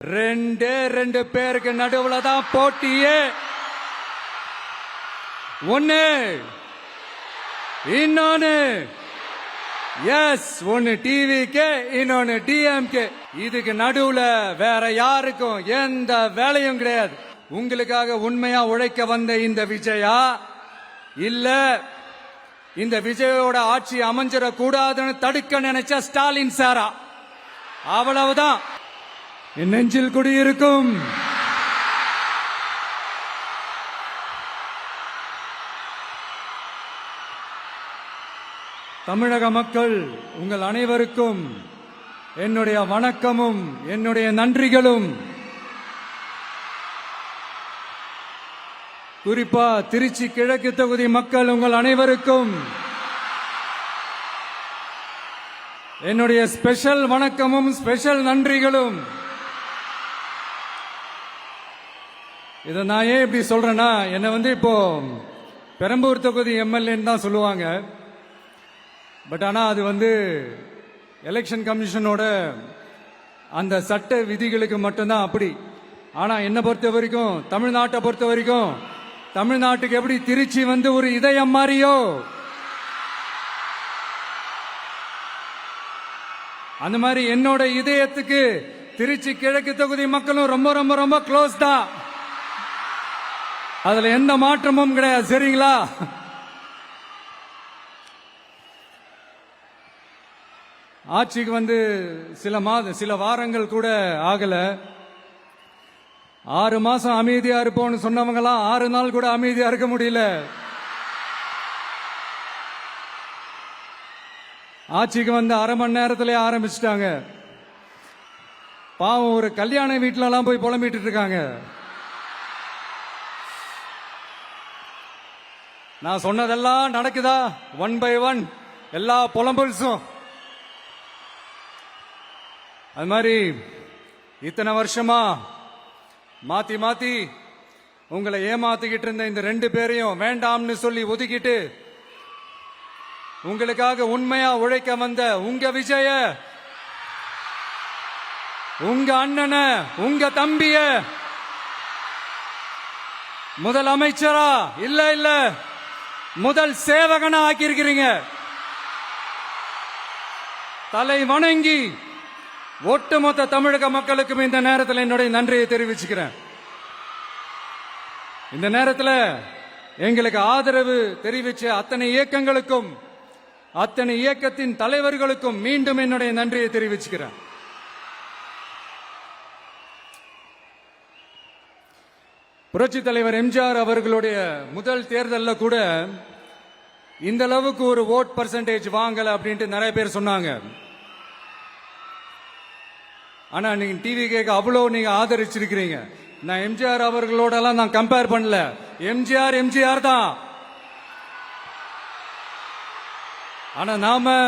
ரெண்டு பேருக்கு நடுவுல தான் போட்டியே. ஒன்னு இன்னொன்னு எஸ், ஒன்னு டிவிக்கு, இன்னொன்னு டிஎம்கே. இதுக்கு நடுவுல வேற யாருக்கும் எந்த வேலையும் கிடையாது. உங்களுக்காக உண்மையா உழைக்க வந்த இந்த விஜயா, இல்ல இந்த விஜயோட ஆட்சி அமைஞ்சிட கூடாதுன்னு தடுக்க நினைச்ச ஸ்டாலின் சாரா? அவ்வளவுதான். என் நெஞ்சில் குடியிருக்கும் தமிழக மக்கள் உங்கள் அனைவருக்கும் என்னுடைய வணக்கமும் என்னுடைய நன்றிகளும். குறிப்பா திருச்சி கிழக்கு தொகுதி மக்கள் உங்கள் அனைவருக்கும் என்னுடைய ஸ்பெஷல் வணக்கமும் ஸ்பெஷல் நன்றிகளும். இதை நான் ஏன் இப்படி சொல்றேன்னா, என்னை இப்போ பெரம்பூர் தொகுதி எம்எல்ஏன்னு தான் சொல்லுவாங்க. பட் ஆனா அது எலெக்ஷன் கமிஷனோட அந்த சட்ட விதிகளுக்கு மட்டும்தான் அப்படி. ஆனா என்னை பொறுத்த வரைக்கும், தமிழ்நாட்டை பொறுத்த வரைக்கும், தமிழ்நாட்டுக்கு எப்படி திருச்சி ஒரு இதயம் மாறியோ, அந்த மாதிரி என்னோட இதயத்துக்கு திருச்சி கிழக்கு தொகுதி மக்களும் ரொம்ப ரொம்ப ரொம்ப க்ளோஸ் தான். அதுல எந்த மாற்றமும் கிடையாது. சரிங்களா? ஆட்சிக்கு சில வாரங்கள் கூட ஆகல. 6 மாசம் அமைதியா இருப்போம்னு சொன்னவங்களாம் 6 நாள் கூட அமைதியா இருக்க முடியல. ஆட்சிக்கு அரை மணி நேரத்திலே ஆரம்பிச்சுட்டாங்க. பாவம், ஒரு கல்யாண வீட்டுல எல்லாம் போய் புலம்பிட்டு இருக்காங்க. நான் சொன்னதெல்லாம் நடக்குதா? 1 by 1 எல்லா புலம்பல்ஸும். அது மாதிரி இத்தனை வருஷமா மாத்தி மாத்தி உங்களை ஏமாத்திக்கிட்டு இருந்த இந்த 2 பேரையும் வேண்டாம்னு சொல்லி ஒதுக்கிட்டு உங்களுக்காக உண்மையா உழைக்க வந்த உங்க விஜய, உங்க அண்ணன, உங்க தம்பிய முதல் அமைச்சரா இல்ல முதல் சேவகனா ஆக்கியிருக்கிறீங்க. தலை வணங்கி ஒட்டுமொத்த தமிழக மக்களுக்கும் இந்த நேரத்தில் என்னுடைய நன்றியை தெரிவிச்சுக்கிறேன். இந்த நேரத்தில் எங்களுக்கு ஆதரவு தெரிவிச்ச அத்தனை இயக்கங்களுக்கும், அத்தனை இயக்கத்தின் தலைவர்களுக்கும் மீண்டும் என்னுடைய நன்றியை தெரிவிச்சுக்கிறேன். புரட்சி தலைவர் எம்ஜிஆர் அவர்களுடைய முதல் தேர்தலில் கூட இந்த அளவுக்கு ஒரு ஓட் பர்சன்டேஜ் வாங்கல அப்படின்ட்டு நிறைய பேர் சொன்னாங்க. ஆனா நீங்க டிவி கேட்க அவ்வளோ நீங்க ஆதரிச்சிருக்கிறீங்க. நான் எம்ஜிஆர் அவர்களோட எல்லாம் நான் கம்பேர் பண்ணல. எம்ஜிஆர் தான். ஆனா நாம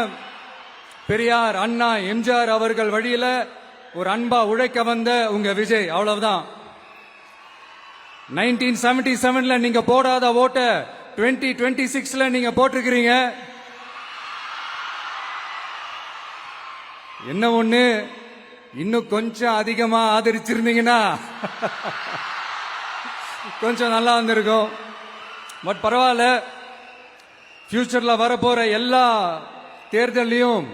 பெரியார், அண்ணா, எம்ஜிஆர் அவர்கள் வழியில ஒரு அன்பா உழைக்க வந்த உங்க விஜய், அவ்வளவுதான். 1977 நீங்க போடாத ஓட்ட 2026 நீங்க போட்டிருக்கிறீங்க. என்ன ஒண்ணு, இன்னும் கொஞ்சம் அதிகமா ஆதரிச்சிருந்தீங்கன்னா கொஞ்சம் நல்லா வந்திருக்கும். பட் பரவாயில்ல, ஃபியூச்சர்ல வரப்போற எல்லா தேர்தலையும்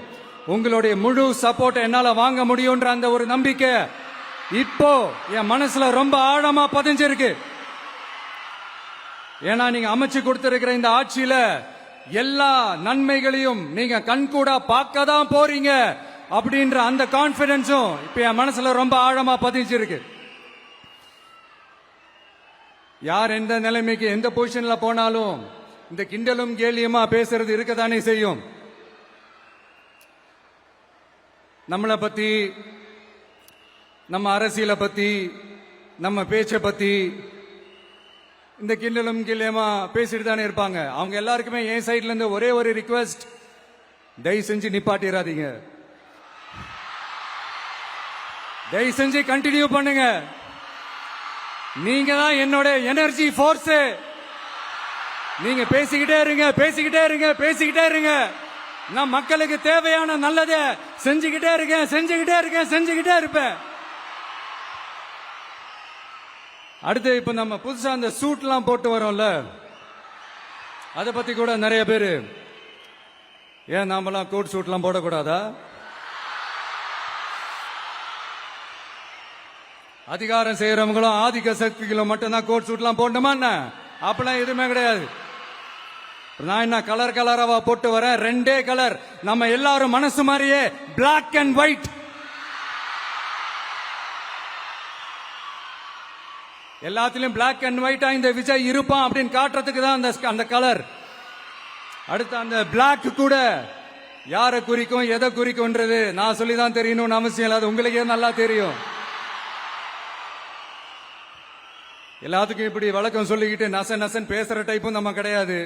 உங்களுடைய முழு சப்போர்ட் என்னால வாங்க முடியும்ன்ற அந்த ஒரு நம்பிக்கை இப்போ என் மனசுல ரொம்ப ஆழமா பதிஞ்சிருக்கு. ஏன்னா நீங்க அமைச்சு கொடுத்திருக்கிற இந்த ஆட்சியில எல்லா நன்மைகளையும் நீங்க கண்கூடா பார்க்க தான் போறீங்க அப்படின்ற அந்த கான்பிடன்ஸும் இப்ப என் மனசுல ரொம்ப ஆழமா பதிஞ்சிருக்கு. யார் எந்த நிலைமைக்கு எந்த பொசிஷன்ல போனாலும் இந்த கிண்டலும் கேலியுமா பேசுறது இருக்கதானே செய்யும். நம்மளை பத்தி, நம்ம அரசியலை பத்தி, நம்ம பேச்சை பத்தி இந்த கிண்டலும் கேலியுமா பேசிட்டு தானே இருப்பாங்க. அவங்க எல்லாருக்குமே என் சைட்ல இருந்து ஒரே ஒரு ரிக்வெஸ்ட், தயவு செஞ்சு நிப்பாட்டிடாதீங்க. தயவு செஞ்சு கண்டினியூ பண்ணுங்க. நீங்க தான் என்னோட எனர்ஜி ஃபோர்ஸ். நீங்க பேசிக்கிட்டே இருங்க. நான் மக்களுக்கு தேவையான நல்லதை செஞ்சுக்கிட்டே இருப்பேன். அடுத்து இப்ப நம்ம புதுசா அந்த சூட்லாம் போட்டு வரோம்ல, அதை பத்தி கூட நிறைய பேரு, ஏன் நாமெல்லாம் கோட் சூட்லாம் போடக்கூடாதா? அதிகாரம் செய்யறவங்களும் ஆதிக்க சக்திகளும் மட்டும்தான் கோட் சூட்லாம் போடணுமா என்ன? அப்பெல்லாம் எதுவுமே கிடையாது. நான் என்ன கலர் கலராவா போட்டு வரேன்? ரெண்டே கலர், நம்ம எல்லாரும் மனசு மாதிரியே பிளாக் அண்ட் ஒயிட். எல்லாத்திலும் பிளாக் அண்ட் ஒயிட்டா இந்த விஜய் இருப்பான் அப்படின்னு காட்டுறதுக்கு தான் அந்த கலர். அடுத்து அந்த பிளாக் கூட யாரை குறிக்கும் எதை குறிக்கும்ன்றது நான் சொல்லிதான் தெரியணும்னு அவசியம் இல்லை, அது உங்களுக்கே நல்லா தெரியும். எல்லாத்துக்கும் இப்படி வழக்கம் சொல்லிக்கிட்டு நசன் பேசுற டைப்பும் நம்ம கிடையாது.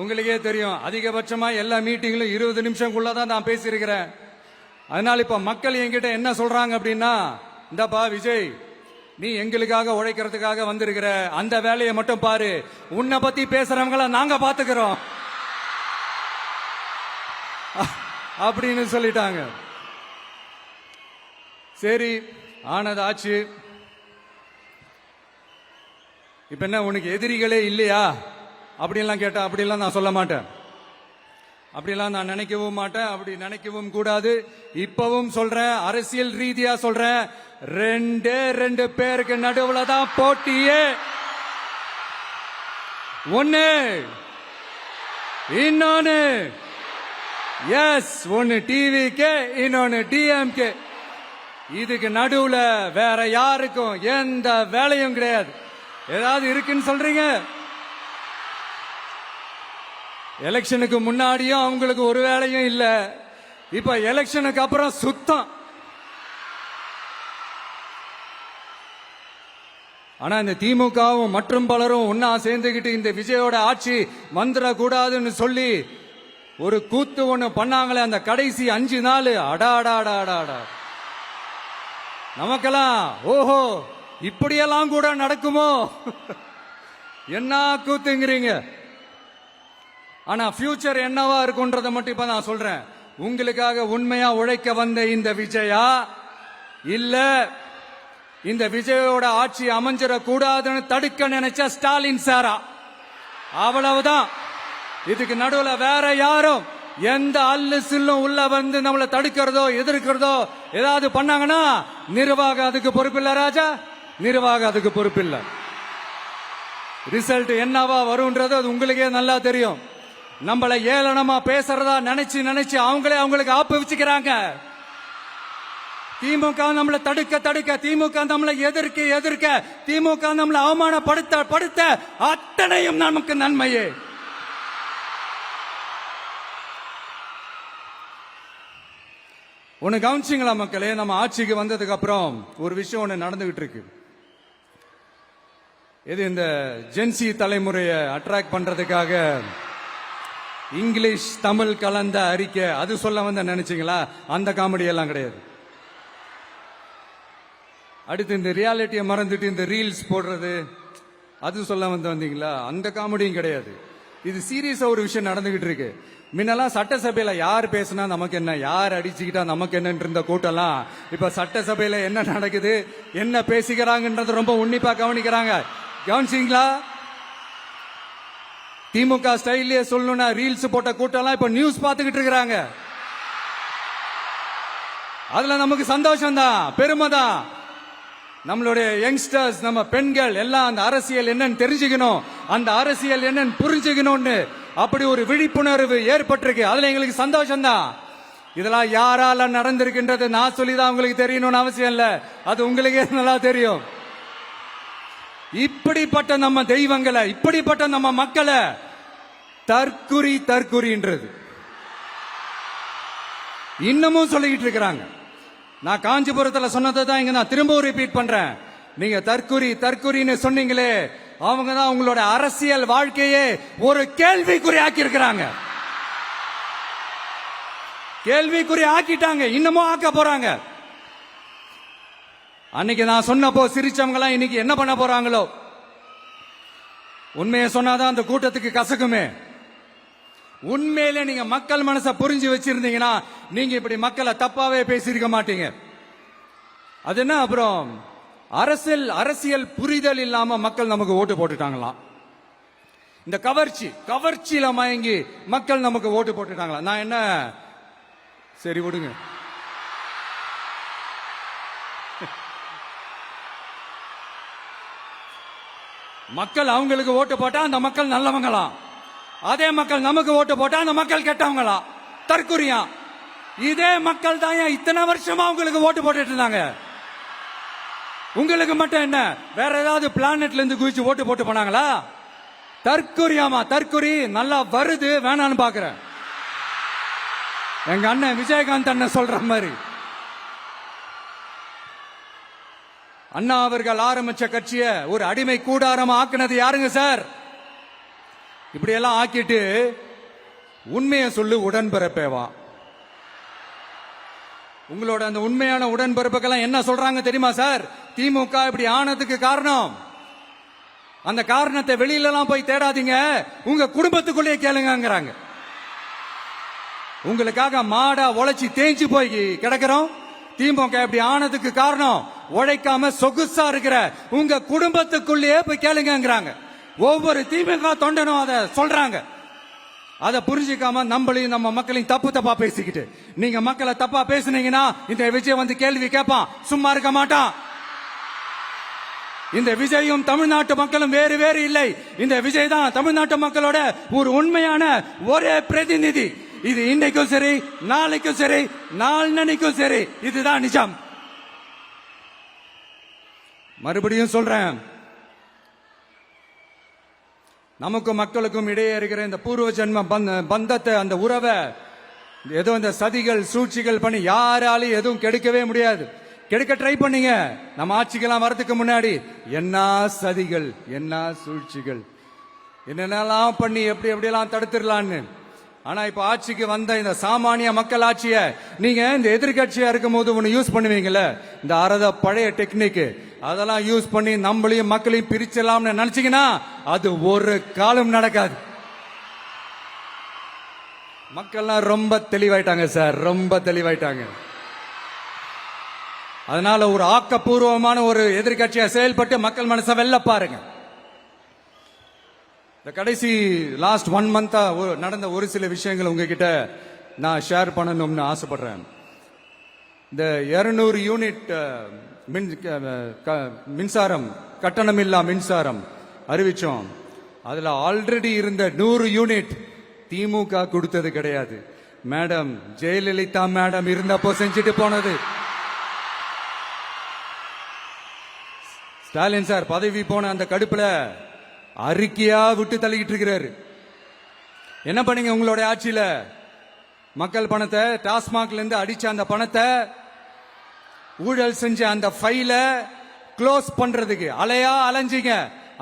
உங்களுக்கே தெரியும், அதிகபட்சமா எல்லா மீட்டிங்களும் 20 நிமிஷம்குள்ளதான் நான் பேசியிருக்கிறேன். அதனால இப்ப மக்கள் என்கிட்ட என்ன சொல்றாங்க அப்படின்னா, இந்தப்பா விஜய், நீ எங்களுக்காக உழைக்கிறதுக்காக வந்திருக்கிற, அந்த வேலையை மட்டும் பாரு, உன்னை பத்தி பேசுறவங்கள நாங்க பாத்துக்கிறோம் அப்படின்னு சொல்லிட்டாங்க. சரி, ஆனது ஆச்சு. இப்ப என்ன, உனக்கு எதிரிகளே இல்லையா அப்படின்லாம் கேட்டா, அப்படிலாம் நான் சொல்ல மாட்டேன், அப்படிலாம் நான் நினைக்கவும் மாட்டேன், அப்படி நினைக்கவும் கூடாது. இப்பவும் சொல்றேன், அரசியல் ரீதியா சொல்றேன், ரெண்டு பேருக்கு நடுவுல தான் போட்டியே. ஒன்னு இன்னொன்னு, எஸ், ஒன்னு டிவிகே, இன்னொன்னு டிஎம்கே. இதுக்கு நடுவுல வேற யாருக்கும் எந்த வேலையும் கிடையாது. ஏதாவது இருக்குன்னு சொல்றீங்க? எலெக்ஷனுக்கு முன்னாடியும் அவங்களுக்கு ஒரு வேலையும் இல்ல, இப்ப எலெக்ஷனுக்கு அப்புறம் சுத்தம். ஆனா இந்த திமுகவும் மற்றும் பலரும் ஒன்னா சேர்ந்துகிட்டு இந்த விஜயோட ஆட்சி வந்துடக்கூடாதுன்னு சொல்லி ஒரு கூத்து ஒண்ணு பண்ணாங்களே, அந்த கடைசி 5 நாள், அடாடாடாடாடா, நமக்கெல்லாம் ஓஹோ இப்படியெல்லாம் கூட நடக்குமோ என்ன கூத்துங்கிறீங்க. ஆனா ஃபியூச்சர் என்னவா இருக்கும்ன்றத மட்டும் இப்ப நான் சொல்றேன். உங்களுக்காக உண்மையா உழைக்க வந்த இந்த விஜயா, இல்ல இந்த விஜயோட ஆட்சி அமைஞ்சிடக்கூடாதுன்னு தடுக்க நினைச்ச ஸ்டாலின் சாரா, அவ்வளவுதான். இதுக்கு நடுவுல வேற யாரும் எந்த அல்லு சில்லும் உள்ள வந்து நம்மளை தடுக்கிறதோ எதிர்க்கிறதோ ஏதாவது பண்ணாங்கன்னா நிர்வாகம் அதுக்கு பொறுப்பில்லை ராஜா, நிர்வாகம் அதுக்கு பொறுப்பில்லை. ரிசல்ட் என்னவா வரும்ன்றது அது உங்களுக்கே நல்லா தெரியும். நம்மளை ஏளனமா பேசுறதா நினைச்சு அவங்களுக்கு ஆப்பு வச்சுக்கிறாங்க. திமுக நம்மளை தடுக்க, திமுக நம்மளை எதிர்க்க, திமுக நம்மளை அவமானப்படுத்த அத்தனையும் நமக்கு நன்மையே. ஒன்னு கவனிச்சிங்களா மக்களே, நம்ம ஆட்சிக்கு வந்ததுக்கு அப்புறம் ஒரு விஷயம் ஒண்ணு நடந்துகிட்டு இருக்கு. இது இந்த ஜென்சி தலைமுறையை அட்ராக்ட் பண்றதுக்காக இங்கிலீஷ் தமிழ் கலந்த அறிக்கை, அது சொல்ல வந்த நினைச்சீங்களா? அந்த காமெடி எல்லாம் கிடையாது. அடுத்து இந்த ரியாலிட்டியை மறந்துட்டு இந்த ரீல்ஸ் போடுறது, அது சொல்ல வந்தீங்களா? அந்த காமெடியும் கிடையாது. இது சீரியஸா ஒரு விஷயம் நடந்துகிட்டு இருக்கு. முன்னெல்லாம் சட்டசபையில யார் பேசினா நமக்கு என்ன, யார் அடிச்சுக்கிட்டா நமக்கு என்ன இருந்த கூட்டம்லாம் இப்ப சட்டசபையில என்ன நடக்குது, என்ன பேசிக்கிறாங்கன்றது ரொம்ப உன்னிப்பா கவனிக்கிறாங்க. கவனிச்சிங்களா? திமுக ஸ்டைலே சொல்லணும்னா ரீல்ஸ் போட்ட கூட்டம்லாம் இப்ப நியூஸ் பார்த்துக்கிட்டு இருக்கிறாங்க. அதுல நமக்கு சந்தோஷம் தான், பெருமை தான். நம்மளுடைய யங்ஸ்டர்ஸ், நம்ம பெண்கள் எல்லாம் அந்த அரசியல் என்னன்னு தெரிஞ்சுக்கணும், அந்த அரசியல் என்னன்னு புரிஞ்சுக்கணும்னு அப்படி ஒரு விழிப்புணர்வு ஏற்பட்டிருக்கு. அதுல எங்களுக்கு சந்தோஷம் தான். இதெல்லாம் யாரால நடந்திருக்கின்றது நான் சொல்லிதான் உங்களுக்கு தெரியணும்னு அவசியம் இல்ல, அது உங்களுக்கே நல்லா தெரியும். இப்படிப்பட்ட நம்ம தெய்வங்களை, இப்படிப்பட்ட நம்ம மக்களை தற்குறின்றது இன்னமும் சொல்லிக்கிட்டு இருக்கிறாங்க. நான் காஞ்சிபுரத்தில் சொன்னதை தான் இங்க நான் திரும்பவும் ரிப்பீட் பண்றேன். நீங்க தற்குறின்னு சொன்னீங்களே, அவங்க தான் உங்களோட அரசியல் வாழ்க்கையே ஒரு கேள்விக்குறி ஆக்கி இருக்கிறாங்க. கேள்விக்குறி ஆக்கிட்டாங்க, இன்னமும் ஆக்க போறாங்க. அன்னைக்கு நான் சொன்னப்போ சிரிச்சவங்க எல்லாம் இன்னைக்கு என்ன பண்ண போறாங்களோ. உண்மையை சொன்னாதான் அந்த கூட்டத்துக்கு கசக்குமே. உண்மையிலே நீங்க மக்கள் மனசை புரிஞ்சு வச்சிருந்தீங்கன்னா நீங்க இப்படி மக்களை தப்பாவே பேசியிருக்க மாட்டீங்க. அது என்ன, அப்புறம் அரசியல் புரிதல் இல்லாம மக்கள் நமக்கு ஓட்டு போட்டுட்டாங்களாம். இந்த கவர்ச்சியில மயங்கி மக்கள் நமக்கு ஓட்டு போட்டுட்டாங்களா? நான் என்ன, சரி விடுங்க. மக்கள் அவங்களுக்கு ஓட்டு போட்டா அந்த மக்கள் நல்லவங்களாம், அதே மக்கள் நமக்கு ஓட்டு போட்டா அந்த மக்கள் கெட்டவங்களா? தற்குறியா? இதே மக்கள் தான் இத்தனை வருஷமா உங்களுக்கு ஓட்டு போட்டுட்டு இருந்தாங்க. உங்களுக்கு மட்டும் என்ன, வேற ஏதாவது பிளானட்ல இருந்து குதிச்சு ஓட்டு போட்டு போனாங்களா? தற்குறியாமா? தற்குறி நல்லா வருது, வேணான்னு பாக்குறேன். எங்க அண்ணன் விஜயகாந்த் அண்ணன் சொல்ற மாதிரி, அண்ணா அவர்கள் ஆரம்பிச்ச கட்சிய ஒரு அடிமை கூடாரமா ஆக்குனது யாருங்க சார்? இப்படி எல்லாம் ஆக்கிட்டு உண்மையை சொல்லு உடன்பிறப்பேவா. உங்களோட அந்த உண்மையான உடன்பிறப்புக்கெல்லாம் என்ன சொல்றாங்க தெரியுமா சார்? திமுக இப்படி ஆனதுக்கு காரணம், அந்த காரணத்தை வெளியில எல்லாம் போய் தேடாதீங்க, உங்க குடும்பத்துக்குள்ளேயே கேளுங்கிறாங்க. உங்களுக்காக மாடா உழைச்சி தேஞ்சு போய் கிடக்கிறோம். திமுக இப்படி ஆனதுக்கு காரணம் உழைக்காம சொகுசா இருக்கிற உங்க குடும்பத்துக்குள்ளேயே போய் கேளுங்கிறாங்க. ஒவ்வொரு திமுக தொண்டனும் அதை சொல்றாங்க. அதை புரிஞ்சுக்காம நம்மளையும் நம்ம மக்களையும் தப்பா பேசிக்கிட்டு, நீங்க மக்களை தப்பா பேசுனீங்கன்னா இந்த விஜய் வந்து கேள்வி கேட்பான், சும்மா இருக்க மாட்டான். இந்த விஜயும் தமிழ்நாட்டு மக்களும் வேறு வேறு இல்லை. இந்த விஜய் தான் தமிழ்நாட்டு மக்களோட ஒரு உண்மையான ஒரே பிரதிநிதி. இது இன்னைக்கும் சரி, நாளைக்கும் சரி, நாளன்னைக்கும் சரி, இதுதான் நிஜம். மறுபடியும் சொல்றேன், நமக்கும் மக்களுக்கும் இடையே இருக்கிற இந்த பூர்வ ஜென்ம பந்தத்தை, அந்த உறவை ஏதோ இந்த சதிகள் சூழ்ச்சிகள் பண்ணி யாராலையும் எதுவும் கெடுக்கவே முடியாது. கெடுக்க ட்ரை பண்ணீங்க நம்ம ஆட்சிக்கெல்லாம் வரதுக்கு முன்னாடி. என்ன சதிகள், என்ன சூழ்ச்சிகள், என்னென்னலாம் பண்ணி எப்படி எப்படியெல்லாம் தடுத்துடலான்னு. ஆனா இப்ப ஆட்சிக்கு வந்த இந்த சாமானிய மக்கள் ஆட்சிய நீங்க இந்த எதிர்கட்சியா இருக்கும் போது ஒண்ணு யூஸ் பண்ணுவீங்கல்ல, இந்த பழைய டெக்னிக், அதெல்லாம் யூஸ் பண்ணி நம்மளையும் மக்களையும் பிரிச்சலாம்னு நினைச்சீங்கன்னா அது ஒரு காலம் நடக்காது. மக்கள்லாம் ரொம்ப தெளிவாயிட்டாங்க சார், ரொம்ப தெளிவாயிட்டாங்க. அதனால ஒரு ஆக்கப்பூர்வமான ஒரு எதிர்கட்சியா செயல்பட்டு மக்கள் மனசை வெல்ல பாருங்க. இந்த கடைசி லாஸ்ட் 1 மந்தா நடந்த ஒரு சில விஷயங்கள் உங்ககிட்ட நான் ஷேர் பண்ணணும்னு ஆசைப்படுறேன். இந்த 200 யூனிட் மின்சாரம், கட்டணமில்லா மின்சாரம் அறிவிச்சோம். அதுல ஆல்ரெடி இருந்த 100 யூனிட் திமுக கொடுத்தது கிடையாது. மேடம் ஜெயலலிதா மேடம் இருந்தப்போ செஞ்சுட்டு போனது. ஸ்டாலின் சார் பதவி போன அந்த கடுப்புல அறிக்கையா விட்டு தள்ளிக்கிட்டு இருக்கிறாரு. என்ன பண்ணீங்க உங்களுடைய ஆட்சியில? மக்கள் பணத்தை, டாஸ்மாக்ல இருந்து அடிச்ச அந்த பணத்தை, ஊழல் செஞ்ச அந்த ஃபைல க்ளோஸ் பண்றதுக்கு அலையா அலைஞ்சிங்க.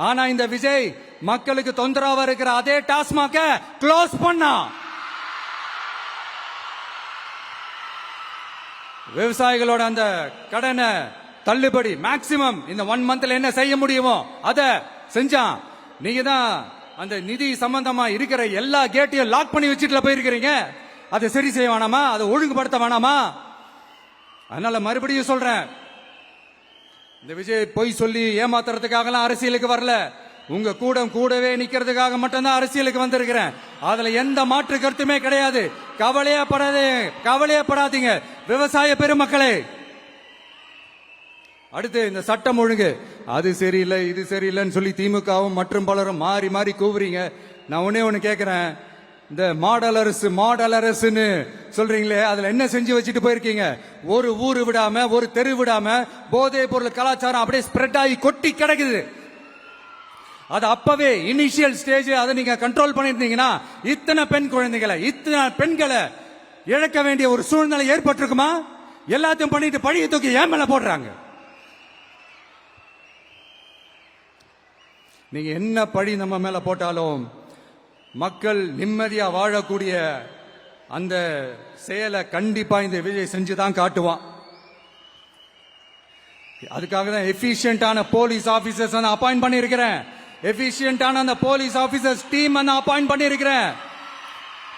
ஆனா இந்த விஜய் மக்களுக்கு தொந்தரவா இருக்கிற அதே டாஸ்மாக க்ளோஸ் பண்ணா. விவசாயிகளோட அந்த கடனை தள்ளுபடி மேக்சிமம் இந்த 1 மந்த்ல என்ன செய்ய முடியுமோ அதை செஞ்சான். நீங்க தான் அந்த நிதி சம்பந்தமா இருக்கிற எல்லா கேட்டையும் லாக் பண்ணி வச்சுட்டு போயிருக்கிறீங்க. அதை சரி செய்ய வேணாமா? அதை ஒழுங்குபடுத்த வேணாமா? அதனால மறுபடியும் சொல்றேன், இந்த விஜய் பொய் சொல்லி ஏமாத்துறதுக்காக அரசியலுக்கு வரல. உங்க கூடவே நிக்கிறதுக்காக மட்டும்தான் அரசியலுக்கு வந்திருக்கிறேன். அதுல எந்த மாற்று கருத்துமே கிடையாது. கவலையப்படாதீங்க விவசாய பெருமக்களே. அடுத்து இந்த சட்டம் ஒழுங்கு, அது சரியில்லை இது சரியில்லைன்னு சொல்லி திமுகவும் மற்றும் பலரும் மாறி மாறி கூவுறீங்க. நான் ஒண்ணு கேட்கிறேன், இந்த மாடல் அரசுன்னு சொல்றீங்களே, அதுல என்ன செஞ்சு வச்சுட்டு போயிருக்கீங்க? ஒரு ஊரு விடாம, ஒரு தெரு விடாம போதை பொருள் கலாச்சாரம் அப்படியே ஸ்ப்ரெட் ஆகி கொட்டி கிடக்குது. அது அப்பவே இனிஷியல் ஸ்டேஜ் அதை நீங்க கண்ட்ரோல் பண்ணிருந்தீங்கன்னா இத்தனை பெண் குழந்தைகளை, இத்தனை பெண்களை இழக்க வேண்டிய ஒரு சூழ்நிலை ஏற்பட்டிருக்குமா? எல்லாத்தையும் பண்ணிட்டு பழிய தூக்கி ஏன் மேல போடுறாங்க. நீங்க என்ன பழி நம்ம மேல போட்டாலும் மக்கள் நிம்மதியா வாழக்கூடிய அந்த செயலை கண்டிப்பா இந்த விஜய் செஞ்சுதான் காட்டுவான். அதுக்காக தான் எஃபிஷியன்டான போலீஸ் ஆபீசர்ஸ் நான் அப்பாயிண்ட் பண்ணியிருக்கிறேன். எஃபிஷியன்டான அந்த போலீஸ் ஆபீசர்ஸ் டீம் நான் அப்பாயிண்ட் பண்ணியிருக்கிறேன்.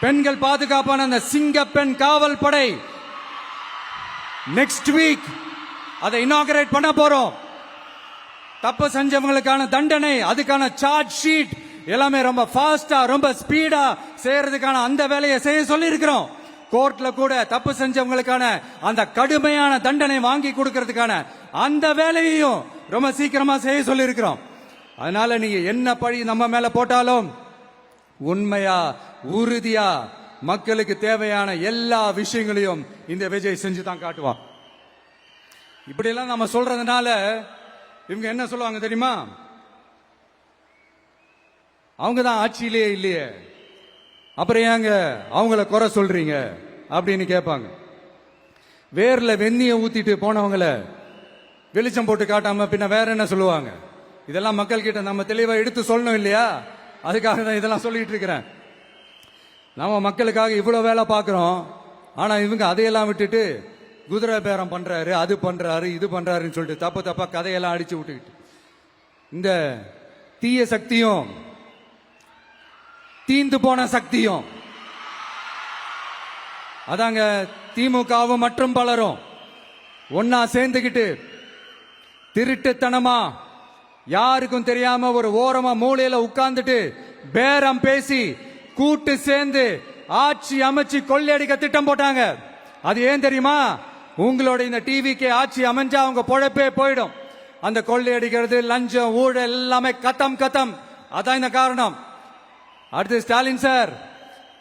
பெண்கள் பாதுகாப்பான அந்த சிங்க பெண் காவல் படை நெக்ஸ்ட் வீக் அதை இனாகரேட் பண்ண போறோம். தப்பு செஞ்சவங்களுக்கான தண்டனை, அதுக்கான சார்ஜ் ஷீட் எல்லாமே ரொம்ப ஃபாஸ்டா ரொம்ப ஸ்பீடா செய்யறதுக்கான அந்த வேலையை செய்ய சொல்லி இருக்கிறோம். கோர்ட்ல கூட தப்பு செஞ்சவங்களுக்கான அந்த கடுமையான தண்டனை வாங்கி கொடுக்கறதுக்கான அந்த வேலையையும் ரொம்ப சீக்கிரமா செய்ய சொல்லி இருக்கிறோம். அதனால நீங்க என்ன பழி நம்ம மேல போட்டாலும் உண்மையா உறுதியா மக்களுக்கு தேவையான எல்லா விஷயங்களையும் இந்த விஜய் செஞ்சு தான் காட்டுவான். இப்படி எல்லாம் நம்ம சொல்றதுனால இவங்க என்ன சொல்லுவாங்க தெரியுமா? அவங்க தான் ஆட்சியிலே இல்லையே, அப்புறம் ஏங்க அவங்கள குறை சொல்றீங்க அப்படின்னு கேட்பாங்க. வேர்ல வெந்நிய ஊத்திட்டு போனவங்கள வெளிச்சம் போட்டு காட்டாம பின்ன வேற என்ன சொல்லுவாங்க? இதெல்லாம் மக்கள் கிட்ட நம்ம தெளிவா எடுத்து சொல்லணும் இல்லையா? அதுக்காக தான் இதெல்லாம் சொல்லிட்டு இருக்கிறேன். நம்ம மக்களுக்காக இவ்வளவு வேலை பார்க்கிறோம், ஆனா இவங்க அதையெல்லாம் விட்டுட்டு குதிரை பேரம் பண்றாரு, அது பண்றாரு, இது பண்றாருன்னு சொல்லிட்டு தப்பா கதையெல்லாம் அடிச்சு விட்டுக்கிட்டு இந்த தீய சக்தியும் தீந்து போன சக்தியும் அதாங்க திமுகவும் மற்றும் பலரும் ஒன்னா சேர்ந்துகிட்டு திருட்டுத்தனமா யாருக்கும் தெரியாம ஒரு ஓரமா மூலையில உட்கார்ந்துட்டு பேரம் பேசி கூட்டு சேர்ந்து ஆட்சி அமைச்சு கொள்ளையடிக்க திட்டம் போட்டாங்க. அது ஏன் தெரியுமா? உங்களோட இந்த டிவிக்கு ஆட்சி அமைஞ்சா அவங்க பொழப்பே போயிடும். அந்த கொள்ளையடிக்கிறது, லஞ்சம், ஊழல் எல்லாமே கத்தம் கத்தம். அதான் இந்த காரணம். அடுத்து ஸ்டாலின் சார்,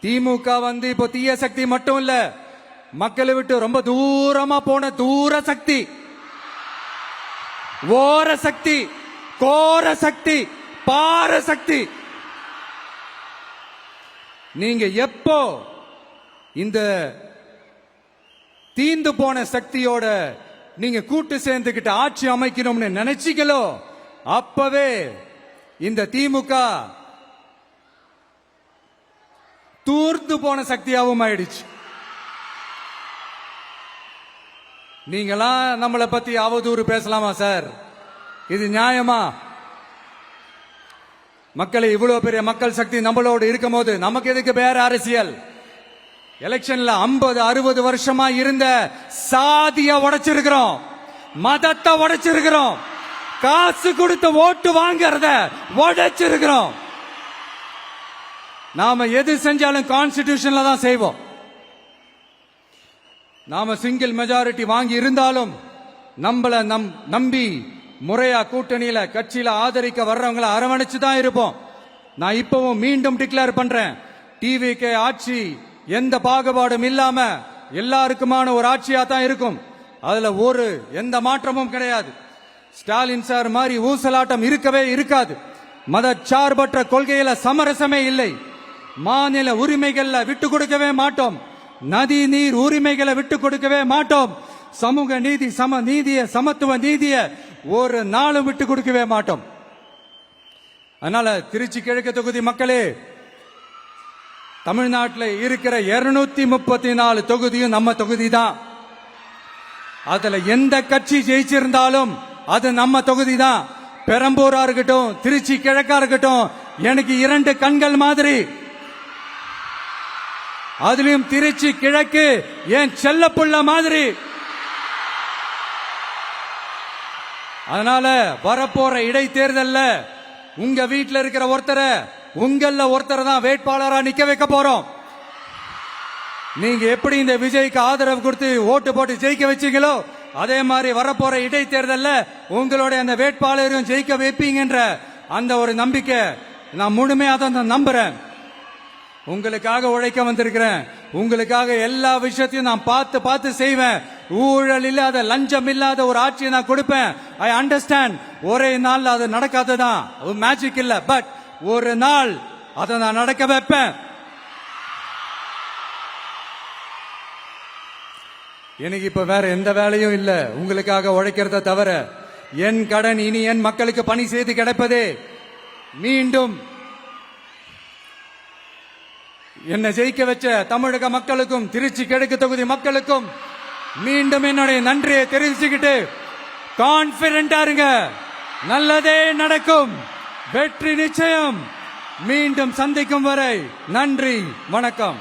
திமுக வந்து இப்போ தீய சக்தி மட்டும் இல்ல, மக்களை விட்டு ரொம்ப தூரமா போன தூர சக்தி, ஓர சக்தி, கோர சக்தி, பார சக்தி. நீங்க எப்போ இந்த தீந்து போன சக்தியோட நீங்க கூட்டு சேர்ந்துகிட்டு ஆட்சி அமைக்கணும்னு நினைச்சீங்களோ அப்பவே இந்த திமுக தூர்ந்து போன சக்தியாகவும் ஆயிடுச்சு. நீங்களாம் நம்மளை பத்தி அவதூறு பேசலாமா சார்? இது நியாயமா? மக்களை இவ்வளவு பெரிய மக்கள் சக்தி நம்மளோடு இருக்கும் போது நமக்கு எதுக்கு வேற அரசியல்? எலெக்ஷன்ல 50-60 வருஷமா இருந்த சாதிய உடைச்சிருக்கிறோம், மதத்தை உடைச்சிருக்கிறோம், காசு கொடுத்து ஓட்டு வாங்கறத உடைச்சிருக்கிறோம். நாம எது செஞ்சாலும் கான்ஸ்டிடியூஷன்ல தான் செய்வோம். நாம சிங்கிள் மெஜாரிட்டி வாங்கி இருந்தாலும் நம்மள நம்பி முறையா கூட்டணியில கட்சியில ஆதரிக்க வர்றவங்களை அரவணைச்சு தான் இருப்போம். நான் இப்பவும் மீண்டும் டிக்ளேர் பண்றேன், டிவிகே ஆட்சி எந்த பாகுபாடும் இல்லாம எல்லாருக்குமான ஒரு ஆட்சியா தான் இருக்கும். அதுல எந்த மாற்றமும் கிடையாது. ஸ்டாலின் சார் மாதிரி ஊசலாட்டம் இருக்கவே இருக்காது. மதச்சார்பற்ற கொள்கையில சமரசமே இல்லை. மாநில உரிமைகள்ல விட்டு கொடுக்கவே மாட்டோம். நதி நீர் உரிமைகளை விட்டு கொடுக்கவே மாட்டோம். சமூக நீதி, சம நீதிய, சமத்துவ நீதிய ஒரு நாளும் விட்டு கொடுக்கவே மாட்டோம். அதனால திருச்சி கிழக்கு தொகுதி மக்களே, தமிழ்நாட்டில் இருக்கிற 234 தொகுதியும் நம்ம தொகுதி தான். அதுல எந்த கட்சி ஜெயிச்சிருந்தாலும் அது நம்ம தொகுதி தான். பெரம்பூரா இருக்கட்டும், திருச்சி கிழக்கா இருக்கட்டும், எனக்கு 2 கண்கள் மாதிரி. அதுலயும் திருச்சி கிழக்கு என் செல்லப்புள்ள மாதிரி. அதனால வரப்போற இடைத்தேர்தல்ல உங்க வீட்டில் இருக்கிற ஒருத்தரை, உங்கள ஒருத்தரை தான் வேட்பாளரா நிக்க வைக்க போறோம். நீங்க எப்படி இந்த விஜய்க்கு ஆதரவு கொடுத்து ஓட்டு போட்டு ஜெயிக்க வச்சீங்களோ அதே மாதிரி வரப்போற இடைத்தேர்தல்ல உங்களுடைய அந்த வேட்பாளரையும் ஜெயிக்க வைப்பீங்கன்ற அந்த ஒரு நம்பிக்கை நான் முழுமையாக தான் நம்புறேன். உங்களுக்காக உழைக்க வந்திருக்கிறேன். உங்களுக்காக எல்லா விஷயத்தையும் நான் பார்த்து செய்வேன். ஊழல் இல்லாத, லஞ்சம் இல்லாத ஒரு ஆட்சியை நான் கொடுப்பேன். I understand. ஒரே நாள் அது நடக்காததான், மேஜிக் இல்ல. பட் ஒரு நாள் அதை நான் நடக்க வைப்பேன். எனக்கு இப்ப வேற எந்த வேலையும் இல்ல உங்களுக்காக உழைக்கிறத தவிர. என் கடன் இனி என் மக்களுக்கு பணி செய்து கிடைப்பதே. மீண்டும் என்னை ஜெயிக்க வச்ச தமிழக மக்களுக்கும் திருச்சி கிழக்கு தொகுதி மக்களுக்கும் மீண்டும் என்னுடைய நன்றியை தெரிவிச்சுக்கிட்டு கான்பிடண்டா இருங்க, நல்லதே நடக்கும், வெற்றி நிச்சயம். மீண்டும் சந்திக்கும் வரை நன்றி, வணக்கம்.